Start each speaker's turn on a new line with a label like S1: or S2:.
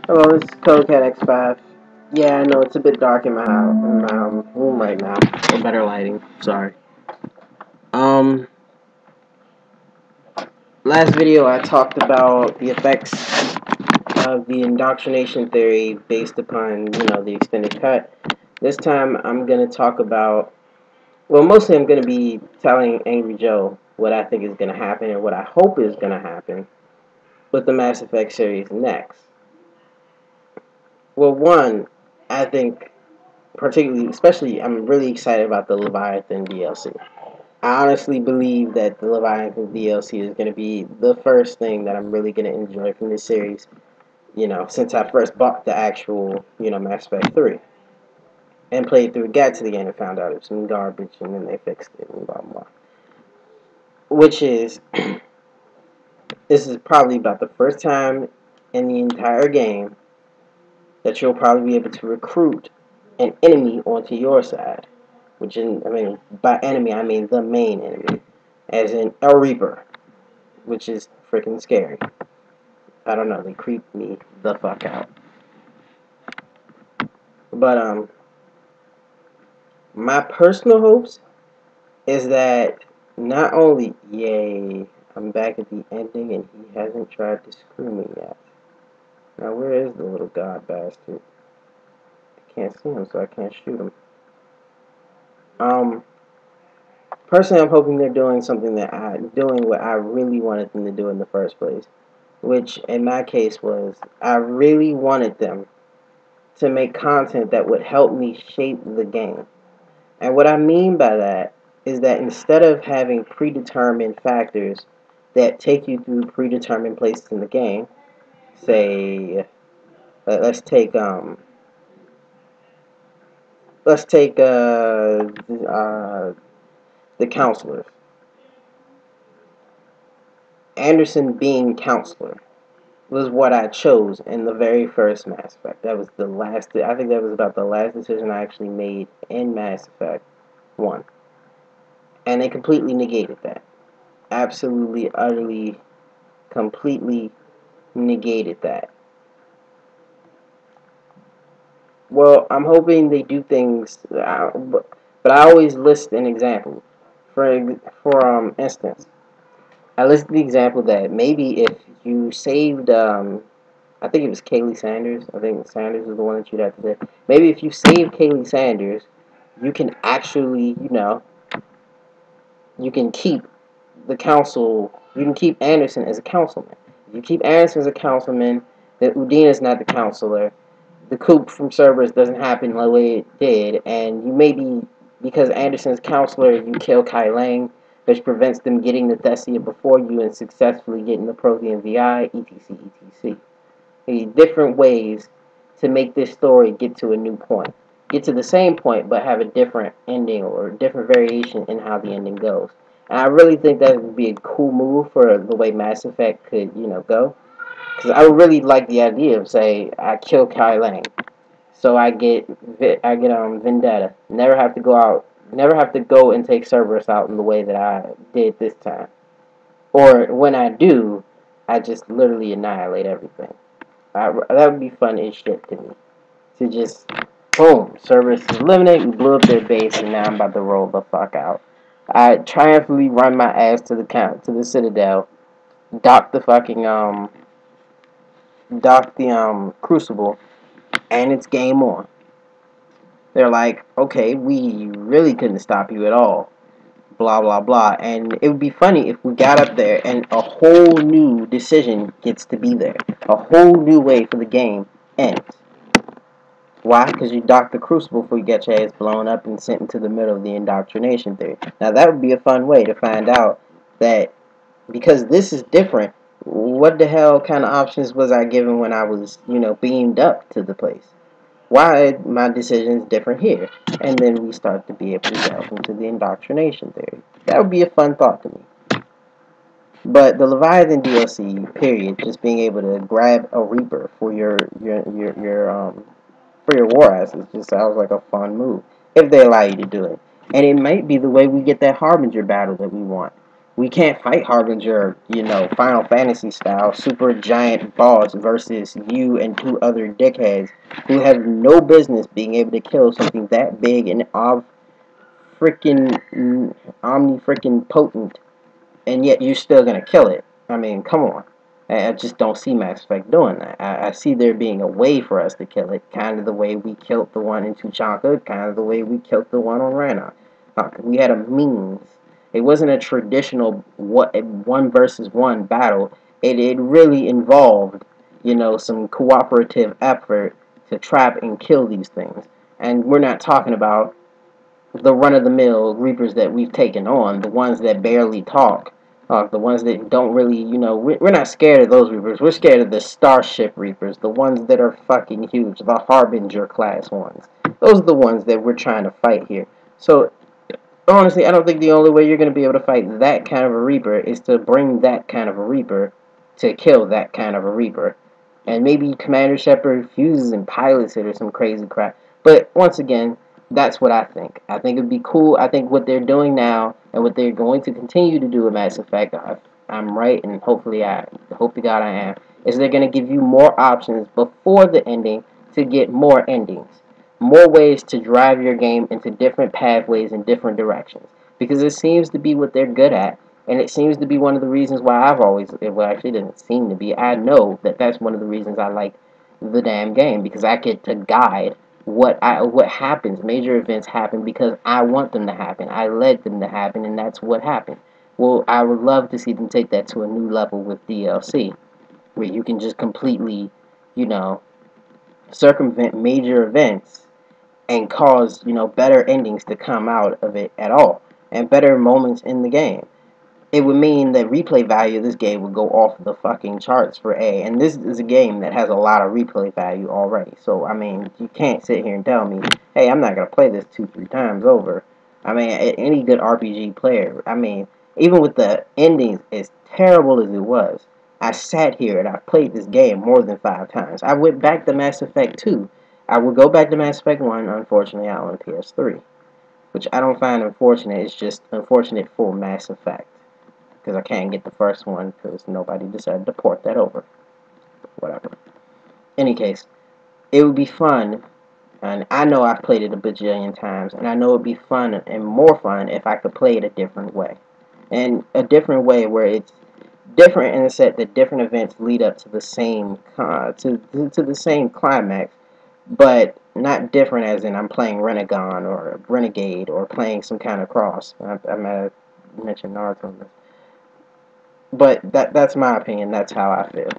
S1: Hello, this is CodeCat X5. Yeah, I know it's a bit dark in my house, in my room right now. For better lighting, sorry. Um, Last video I talked about the effects of the indoctrination theory based upon, the extended cut. This time I'm gonna talk about, well, mostly I'm gonna be telling Angry Joe what I think is gonna happen and what I hope is gonna happen with the Mass Effect series next. Well, one, I think particularly, especially, I'm really excited about the Leviathan DLC. I honestly believe that the Leviathan DLC is going to be the first thing that I'm really going to enjoy from this series, since I first bought the actual, Mass Effect 3 and played through, got to the end and found out it was some garbage and then they fixed it and blah, blah, blah. Which is, this is probably about the first time in the entire game that you'll probably be able to recruit an enemy onto your side. By enemy, I mean the main enemy, as in a Reaper, which is freaking scary. I don't know, they creep me the fuck out. But, my personal hopes is that not only, yay, I'm back at the ending and he hasn't tried to screw me yet. Now, where is the little god bastard? I can't see him, so I can't shoot him. Personally, I'm hoping they're doing doing what I really wanted them to do in the first place. Which, in my case, was I really wanted them to make content that would help me shape the game. And what I mean by that is that instead of having predetermined factors that take you through predetermined places in the game, say, let's take the counselors. Anderson being counselor was what I chose in the very first Mass Effect. That was the last. I think that was about the last decision I actually made in Mass Effect 1. And they completely negated that. Absolutely, utterly, completely negated that. Well, I'm hoping they do things, but I always list an example. For instance, I listed the example that maybe if you saved, I think it was Kaylee Sanders. I think Sanders is the one that you'd have to say. Maybe if you save Kaylee Sanders, you can actually, you can keep the council. You can keep Anderson as a councilman. If you keep Anderson as a councilman, then Udina's not the counselor. The coup from Cerberus doesn't happen the way it did, and you maybe, because Anderson's counselor, you kill Kai Lang, which prevents them getting the Thessia before you and successfully getting the Prothean VI, etc., etc. Different ways to make this story get to a new point. Get to the same point, but have a different ending or a different variation in how the ending goes. And I really think that would be a cool move for the way Mass Effect could, go. Because I would really like the idea of, say, I kill Kai Lang, so I get Vendetta. Never have to go and take Cerberus out in the way that I did this time. Or when I do, I just literally annihilate everything. That would be fun as shit to me. To just, boom, Cerberus is eliminated, we blew up their base, and now I'm about to roll the fuck out. I triumphantly run my ass to the Citadel, dock the fucking, Crucible, and it's game on. They're like, okay, we really couldn't stop you at all. Blah, blah, blah. And it would be funny if we got up there and a whole new decision gets to be there. A whole new way for the game ends. Why? Because you docked the Crucible before you get your ass blown up and sent into the middle of the indoctrination theory. Now, that would be a fun way to find out that, because this is different, what the hell kind of options was I given when I was, beamed up to the place? Why are my decisions different here? And then we start to be able to delve into the indoctrination theory. That would be a fun thought to me. But the Leviathan DLC, period, just being able to grab a Reaper for your war asses just sounds like a fun move if they allow you to do it. And it might be the way we get that Harbinger battle that we want. We can't fight Harbinger, you know, Final Fantasy style, super giant boss versus you and two other dickheads who have no business being able to kill something that big and freaking omni freaking potent, and yet you're still gonna kill it. I mean, come on. I just don't see Mass Effect doing that. I see there being a way for us to kill it, kind of the way we killed the one in Tuchanka, kind of the way we killed the one on Rannoch. We had a means. It wasn't a traditional one versus one battle. It really involved, you know, some cooperative effort to trap and kill these things. And we're not talking about the run-of-the-mill Reapers that we've taken on, the ones that barely talk, the ones that don't really, you know, we're not scared of those Reapers. We're scared of the Starship Reapers, the ones that are fucking huge, the Harbinger class ones. Those are the ones that we're trying to fight here. So, honestly, I don't think the only way you're going to be able to fight that kind of a Reaper is to bring that kind of a Reaper to kill that kind of a Reaper. And maybe Commander Shepard fuses and pilots it or some crazy crap. But, once again, that's what I think. I think it'd be cool. I think what they're doing now and what they're going to continue to do with Mass Effect, I'm right, and hopefully I hope to God I am, is they're going to give you more options before the ending to get more endings. More ways to drive your game into different pathways in different directions. Because it seems to be what they're good at. And it seems to be one of the reasons why I've always, well, actually, it doesn't seem to be. I know that that's one of the reasons I like the damn game. Because I get to guide what happens. Major events happen because I want them to happen. I led them to happen, and that's what happened. Well, I would love to see them take that to a new level with DLC, where you can just completely, you know, circumvent major events and cause, you know, better endings to come out of it at all, and better moments in the game. It would mean that replay value of this game would go off the fucking charts for A. And this is a game that has a lot of replay value already. So, I mean, you can't sit here and tell me, hey, I'm not going to play this 2-3 times over. I mean, any good RPG player, I mean, even with the endings as terrible as it was, I sat here and I played this game more than 5 times. I went back to Mass Effect 2. I would go back to Mass Effect 1, unfortunately, out on PS3. Which I don't find unfortunate, it's just unfortunate for Mass Effect. Because I can't get the first one because nobody decided to port that over. Whatever. Any case, it would be fun, and I know I've played it a bajillion times, and I know it would be fun and more fun if I could play it a different way. And a different way where it's different in the set that different events lead up to the same to the same climax, but not different as in I'm playing Renegon or Renegade or playing some kind of cross. I might have mentioned Naruto. But that's my opinion. That's how I feel.